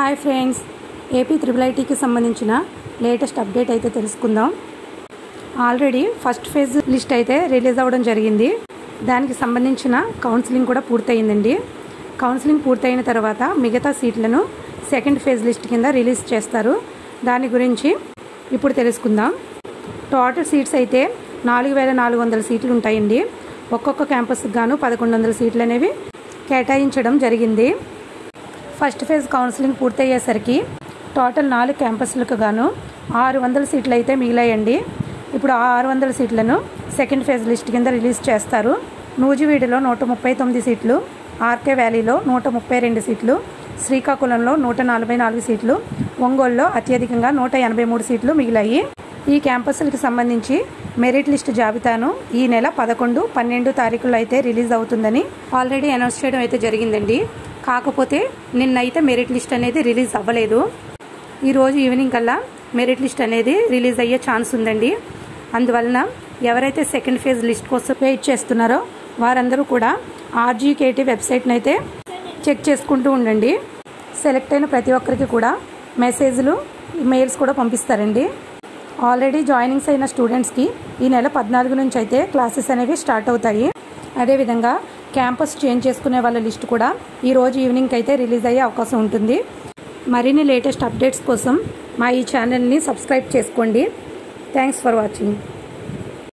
Hi friends, AP triple ఐటీకి సంబంధించిన latest update అయితే తెలుసుకుందాం. ఆల్రెడీ ఫస్ట్ ఫేజ్ లిస్ట్ అయితే రిలీజ్ అవ్వడం జరిగింది. దానికి సంబంధించిన కౌన్సిలింగ్ కూడా పూర్తయిందండి. కౌన్సిలింగ్ పూర్తయిన తర్వాత మిగతా సీట్లను సెకండ్ ఫేజ్ లిస్ట్ కింద రిలీజ్ చేస్తారు. దాని గురించి ఇప్పుడు తెలుసుకుందాం. టోటల్ సీట్స్ అయితే 4400 సీట్లు ఉంటాయండి. ఒక్కొక్క క్యాంపస్కి గాను 1100 సీట్లు అనేవి కేటాయించడం జరిగింది. ఫస్ట్ ఫేజ్ కౌన్సిలింగ్ పూర్తయ్యేసరికి టోటల్ 4 క్యాంపస్లకు గాను 600 సీట్లు అయితే మిగిలాయండి. ఇప్పుడు ఆ 600 సీట్లను సెకండ్ ఫేజ్ లిస్ట్ కింద రిలీజ్ చేస్తారు. నూజివీడులో 139 సీట్లు, ఆర్కే వ్యాలీలో 132 సీట్లు, శ్రీకాకుళంలో 144 సీట్లు, ఒంగోలులో అత్యధికంగా 183 సీట్లు మిగిలాయి. ఈ క్యాంపస్లకు సంబంధించి మెరిట్ లిస్ట్ జాబితాను ఈ నెల 11, 12 తారీఖుల్లో అయితే రిలీజ్ అవుతుందని ఆల్రెడీ అనౌన్స్ చేయడం అయితే జరిగిందండి. కాకపోతే నిన్నైతే మెరిట్ లిస్ట్ అనేది రిలీజ్ అవ్వలేదు. ఈరోజు ఈవినింగ్ కల్లా మెరిట్ లిస్ట్ అనేది రిలీజ్ అయ్యే ఛాన్స్ ఉందండి. అందువలన ఎవరైతే సెకండ్ ఫేజ్ లిస్ట్ కోసం వెయిట్ చేస్తున్నారో వారందరూ కూడా ఆర్జీకేటీ వెబ్సైట్ని అయితే చెక్ చేసుకుంటూ ఉండండి. సెలెక్ట్ అయిన ప్రతి ఒక్కరికి కూడా మెసేజ్లు, మెయిల్స్ కూడా పంపిస్తారండి. ఆల్రెడీ జాయినింగ్స్ అయిన స్టూడెంట్స్కి ఈ నెల 14 నుంచి అయితే క్లాసెస్ అనేవి స్టార్ట్ అవుతాయి. అదేవిధంగా క్యాంపస్ చేంజ్ చేసుకునే వాళ్ళ లిస్ట్ కూడా ఈరోజు ఈవినింగ్కి అయితే రిలీజ్ అయ్యే అవకాశం ఉంటుంది. మరిన్ని లేటెస్ట్ అప్డేట్స్ కోసం మా ఈ ఛానల్ని సబ్స్క్రైబ్ చేసుకోండి. Thanks for watching.